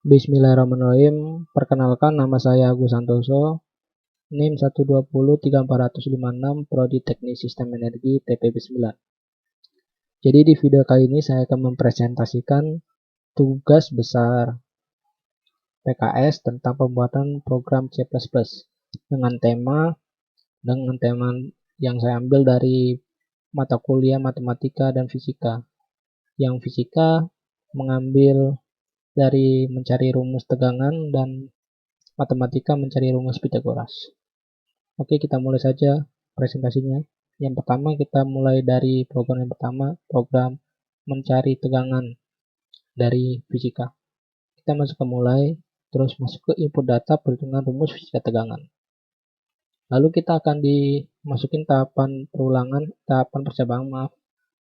Bismillahirrahmanirrahim. Perkenalkan, nama saya Agus Santoso, NIM 1203456, Prodi Teknik Sistem Energi TPB 9. Jadi di video kali ini saya akan mempresentasikan tugas besar PKS tentang pembuatan program C++ dengan tema yang saya ambil dari mata kuliah matematika dan fisika. Yang fisika mengambil dari mencari rumus tegangan dan matematika mencari rumus Pythagoras. Oke, kita mulai saja presentasinya. Yang pertama kita mulai dari program yang pertama, program mencari tegangan dari fisika. Kita masuk ke mulai, terus masuk ke input data perhitungan rumus fisika tegangan. Lalu kita akan dimasukin tahapan percobaan,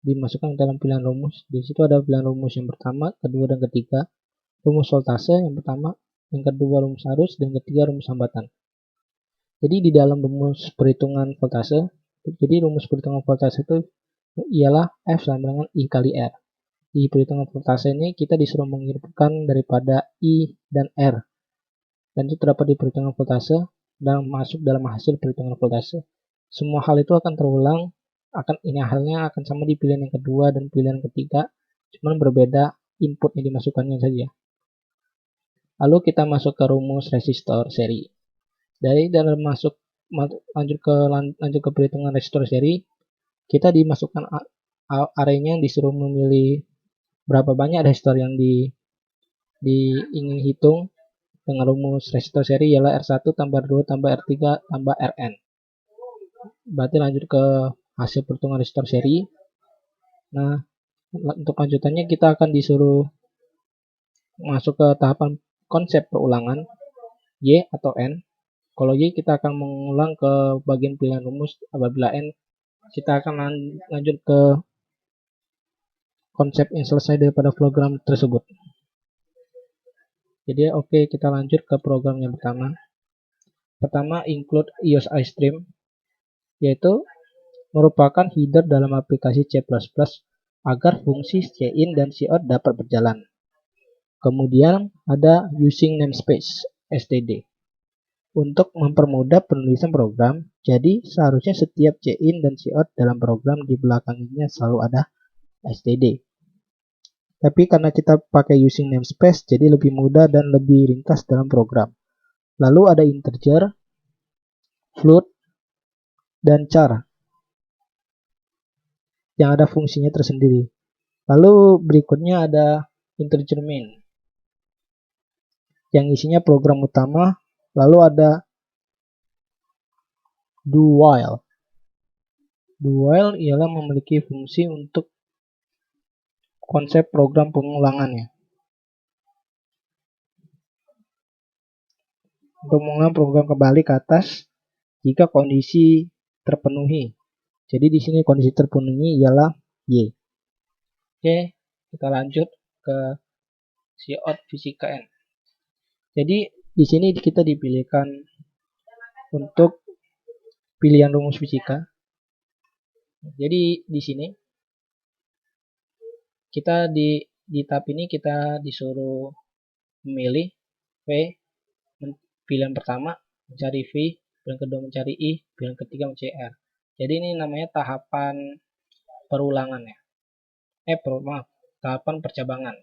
dimasukkan ke dalam pilihan rumus. Di situ ada pilihan rumus yang pertama, kedua, dan ketiga. Rumus voltase yang pertama, yang kedua rumus arus, dan ketiga rumus hambatan. Jadi di dalam rumus perhitungan voltase, itu ialah F sama dengan I kali R. Di perhitungan voltase ini kita disuruh menghirupkan daripada I dan R. Dan itu terdapat di perhitungan voltase dan masuk dalam hasil perhitungan voltase. Semua hal itu akan terulang, halnya akan sama di pilihan yang kedua dan pilihan ketiga, cuman berbeda input yang dimasukkannya saja. Lalu kita masuk ke rumus resistor seri. Lanjut ke perhitungan resistor seri, kita dimasukkan arraynya, disuruh memilih berapa banyak resistor yang ingin hitung dengan rumus resistor seri ialah R1 tambah R2 tambah R3 tambah Rn. Berarti lanjut ke hasil perhitungan resistor seri. Nah, untuk lanjutannya kita akan disuruh masuk ke tahapan konsep perulangan Y atau N. Kalau Y kita akan mengulang ke bagian pilihan rumus, apabila N kita akan lanjut ke konsep yang selesai daripada program tersebut. Jadi oke, kita lanjut ke program yang pertama. Pertama, include iOS iStream, yaitu merupakan header dalam aplikasi C++ agar fungsi cin dan cout dapat berjalan. Kemudian ada using namespace std untuk mempermudah penulisan program. Jadi seharusnya setiap cin dan cout dalam program di belakangnya selalu ada std. Tapi karena kita pakai using namespace, jadi lebih mudah dan lebih ringkas dalam program. Lalu ada integer, float, dan char yang ada fungsinya tersendiri. Lalu berikutnya ada integer main yang isinya program utama. Lalu ada do while. Do while ialah memiliki fungsi untuk konsep program pengulangannya. Untuk mengulang program kembali ke atas jika kondisi terpenuhi. Jadi di sini kondisi terpenuhi ialah Y. Oke, kita lanjut ke cout fisika N. Jadi di sini kita dipilihkan untuk pilihan rumus fisika. Jadi di sini kita di tab ini kita disuruh memilih V, pilihan pertama mencari V, pilihan kedua mencari I, pilihan ketiga mencari R. Jadi ini namanya tahapan perulangan ya. Tahapan percabangan.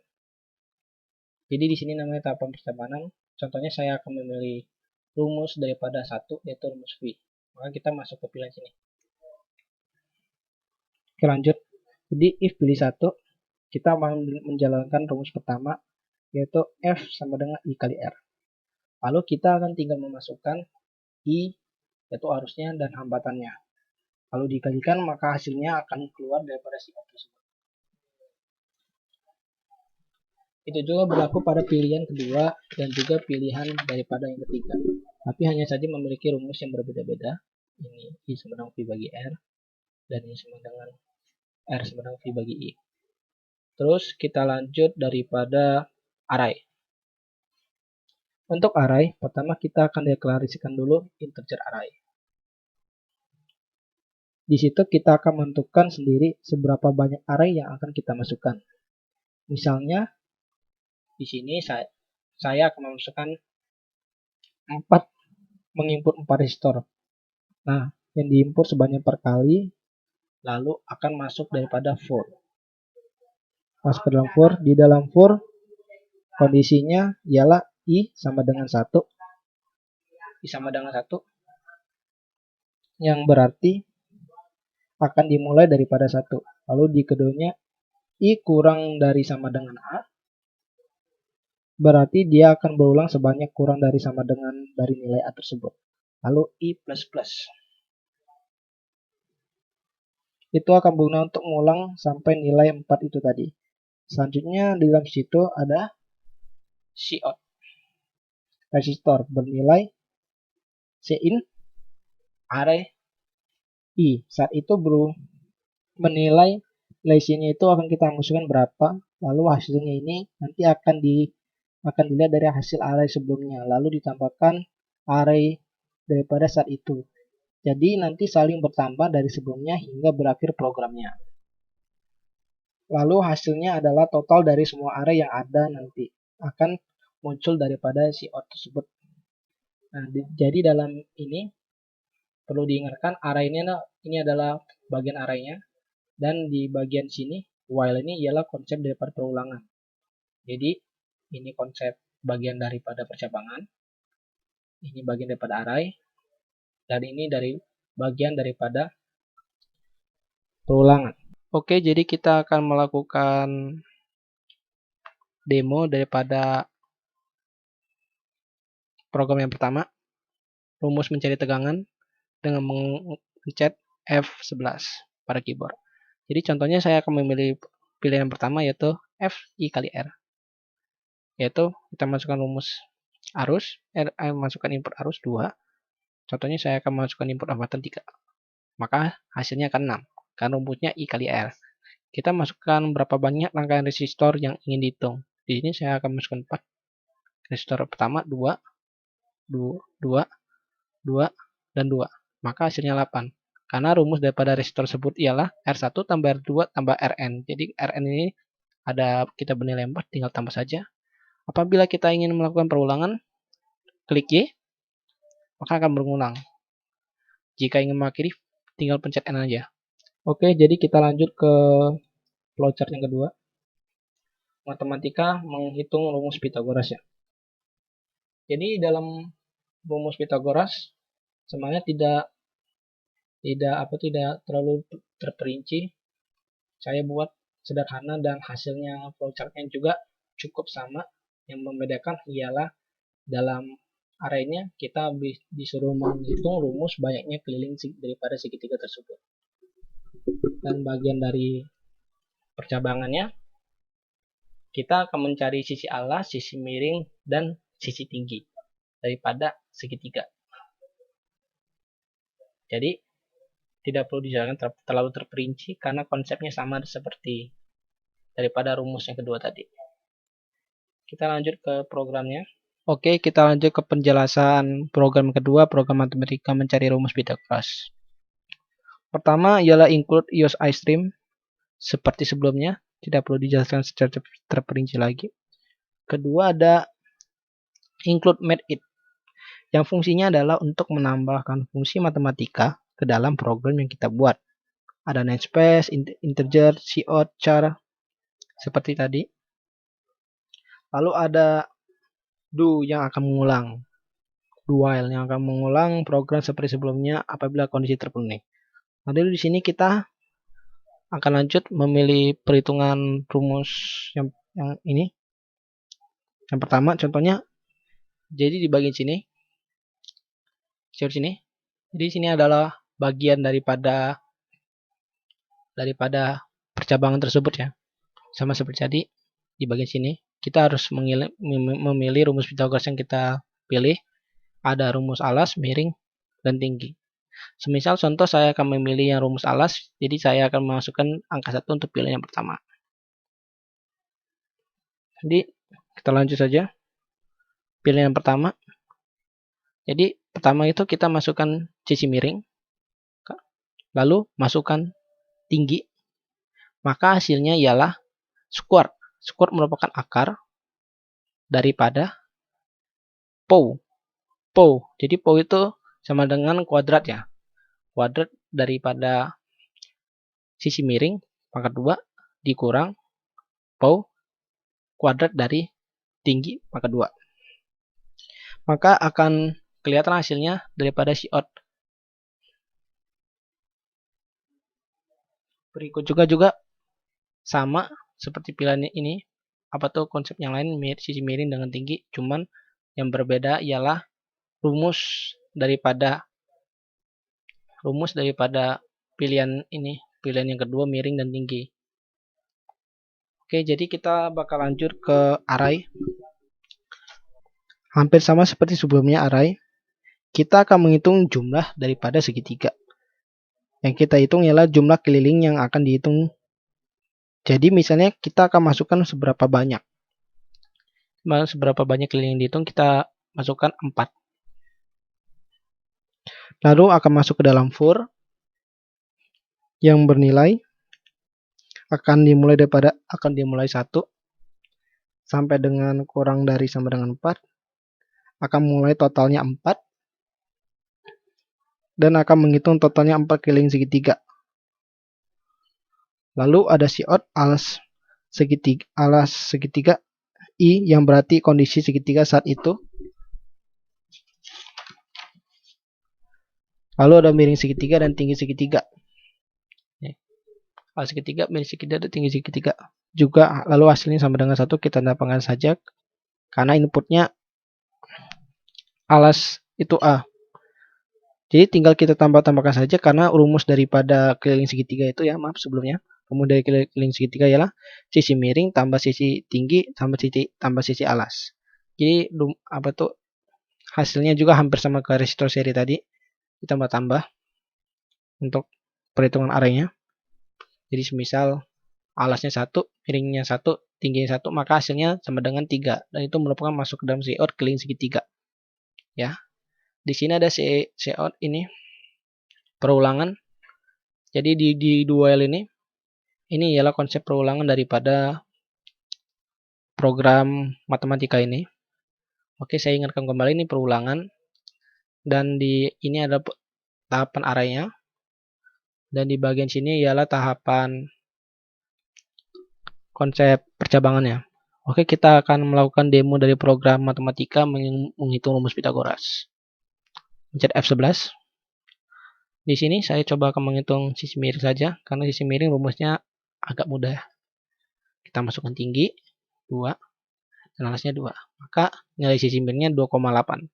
Jadi di sini namanya tahapan percabangan. Contohnya saya akan memilih rumus daripada 1, yaitu rumus V. Maka kita masuk ke pilihan sini. Oke, lanjut. Jadi if pilih 1, kita menjalankan rumus pertama, yaitu F sama dengan I kali R. Lalu kita akan tinggal memasukkan I, yaitu arusnya dan hambatannya. Lalu dikalikan, maka hasilnya akan keluar daripada sifat tersebut. Itu juga berlaku pada pilihan kedua dan juga pilihan daripada yang ketiga. Tapi hanya saja memiliki rumus yang berbeda-beda. Ini I sama dengan V bagi R, dan ini sama dengan R sama dengan V bagi I. Terus kita lanjut daripada array. Untuk array, pertama kita akan deklarasikan dulu integer array. Di situ kita akan menentukan sendiri seberapa banyak array yang akan kita masukkan. Misalnya di sini saya akan memasukkan menginput 4 resistor. Nah, yang diinput sebanyak 4 kali, lalu akan masuk daripada for. Masuk ke dalam for. Di dalam for, kondisinya ialah I sama dengan 1. I sama dengan 1. Yang berarti akan dimulai daripada 1. Lalu di keduanya, I kurang dari sama dengan A. Berarti dia akan berulang sebanyak kurang dari sama dengan dari nilai A tersebut. Lalu I++. Itu akan berguna untuk mengulang sampai nilai 4 itu tadi. Selanjutnya di dalam situ ada Cout, resistor bernilai Cin array I. Saat itu menilai nilai itu akan kita masukkan berapa, lalu hasilnya ini nanti akan dilihat dari hasil array sebelumnya, lalu ditambahkan array daripada saat itu. Jadi nanti saling bertambah dari sebelumnya hingga berakhir programnya. Lalu hasilnya adalah total dari semua array yang ada nanti akan muncul daripada Cout tersebut. Nah, jadi dalam ini perlu diingatkan array ini adalah bagian arraynya, dan di bagian sini while ini ialah konsep daripada perulangan. Jadi ini konsep bagian daripada percabangan, ini bagian daripada array, dan ini dari bagian daripada perulangan. Oke, jadi kita akan melakukan demo daripada program yang pertama, rumus mencari tegangan dengan mencet F11 pada keyboard. Jadi contohnya saya akan memilih pilihan pertama, yaitu Fi kali R. Yaitu kita masukkan rumus arus, masukkan input arus 2. Contohnya saya akan masukkan input hambatan 3. Maka hasilnya akan 6. Karena rumusnya I kali R. Kita masukkan berapa banyak rangkaian resistor yang ingin dihitung. Di sini saya akan masukkan 4. Resistor pertama 2, 2, 2, dan 2. Maka hasilnya 8. Karena rumus daripada resistor tersebut ialah R1 tambah R2 tambah Rn. Jadi Rn ini ada kita bernilai 4, tinggal tambah saja. Apabila kita ingin melakukan perulangan, klik Y, maka akan berulang. Jika ingin mengakhiri, tinggal pencet N aja. Oke, jadi kita lanjut ke flowchart yang kedua. Matematika menghitung rumus Pythagoras ya. Jadi dalam rumus Pythagoras sebenarnya tidak terlalu terperinci. Saya buat sederhana dan hasilnya flowchartnya juga cukup sama. Yang membedakan ialah dalam arraynya kita disuruh menghitung rumus banyaknya keliling daripada segitiga tersebut. Dan bagian dari percabangannya kita akan mencari sisi alas, sisi miring, dan sisi tinggi daripada segitiga. Jadi tidak perlu dijelaskan terlalu terperinci karena konsepnya sama seperti daripada rumus yang kedua tadi. Kita lanjut ke programnya. Oke, kita lanjut ke penjelasan program kedua, program matematika mencari rumus Pythagoras. Pertama ialah include use iStream. Seperti sebelumnya, tidak perlu dijelaskan secara terperinci lagi. Kedua ada include mathit, yang fungsinya adalah untuk menambahkan fungsi matematika ke dalam program yang kita buat. Ada namespace, integer, cout, char, seperti tadi. Lalu ada do yang akan mengulang, do while yang akan mengulang program seperti sebelumnya apabila kondisi terpenuhi. Lalu di sini kita akan lanjut memilih perhitungan rumus yang ini. Yang pertama contohnya, jadi di bagian sini, sini. Jadi sini adalah bagian daripada percabangan tersebut ya. Sama seperti tadi di bagian sini kita harus memilih rumus Pythagoras yang kita pilih. Ada rumus alas, miring, dan tinggi. Semisal contoh saya akan memilih yang rumus alas, jadi saya akan memasukkan angka 1 untuk pilihan yang pertama. Jadi kita lanjut saja. Pilihan yang pertama. Jadi pertama itu kita masukkan sisi miring, lalu masukkan tinggi, maka hasilnya ialah square. Square merupakan akar daripada POW. Jadi POW itu sama dengan kuadrat ya. Kuadrat daripada sisi miring pangkat 2 dikurang POW kuadrat dari tinggi pangkat 2. Maka akan kelihatan hasilnya daripada COT. Berikut juga sama seperti pilihan ini. Apa tuh konsep yang lain, sisi miring dengan tinggi, cuman yang berbeda ialah rumus daripada pilihan ini, pilihan yang kedua miring dan tinggi. Oke, jadi kita bakal lanjut ke array. Hampir sama seperti sebelumnya array. Kita akan menghitung jumlah daripada segitiga. Yang kita hitung ialah jumlah keliling yang akan dihitung. Jadi misalnya kita akan masukkan seberapa banyak. Seberapa banyak keliling yang dihitung, kita masukkan 4. Lalu akan masuk ke dalam for yang bernilai akan dimulai 1 sampai dengan kurang dari sama dengan 4. Akan mulai totalnya 4 dan akan menghitung totalnya 4 keliling segitiga. Lalu ada COT alas segitiga I yang berarti kondisi segitiga saat itu. Lalu ada miring segitiga dan tinggi segitiga. Alas segitiga, miring segitiga, dan tinggi segitiga. Juga lalu hasilnya sama dengan 1, kita tambahkan saja. Karena inputnya alas itu A. Jadi tinggal kita tambahkan saja karena rumus daripada keliling segitiga itu ya, maaf sebelumnya. Rumus dari keliling segitiga ialah sisi miring tambah sisi tinggi tambah sisi alas. Jadi hasilnya juga hampir sama ke resistor seri tadi. Ditambah untuk perhitungan arraynya. Jadi semisal alasnya 1, miringnya 1, tingginya 1, maka hasilnya sama dengan 3. Dan itu merupakan masuk ke dalam COT keliling segitiga. Ya. Di sini ada COT ini perulangan. Jadi di dual ini ialah konsep perulangan daripada program matematika ini. Oke, saya ingatkan kembali ini perulangan. Dan ini ada tahapan arraynya. Dan di bagian sini ialah tahapan konsep percabangannya. Oke, kita akan melakukan demo dari program matematika menghitung rumus Pitagoras. Pencet F11. Di sini saya coba akan menghitung sisi miring saja, karena sisi miring rumusnya agak mudah. Kita masukkan tinggi 2 dan alasnya 2. Maka nilai sisi miringnya 2,8.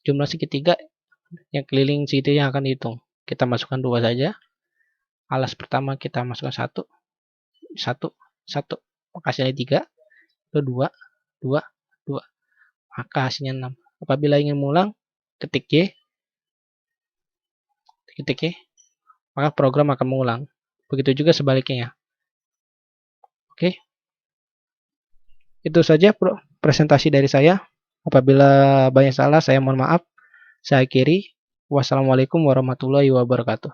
Jumlah segitiga yang keliling segitiga yang akan dihitung. Kita masukkan 2 saja. Alas pertama kita masukkan 1. Maka hasilnya 3. 2. Maka hasilnya 6. Apabila ingin mengulang, ketik Y, maka program akan mengulang. Begitu juga sebaliknya ya. Oke. Itu saja presentasi dari saya. Apabila banyak salah, saya mohon maaf. Saya akhiri. Wassalamualaikum warahmatullahi wabarakatuh.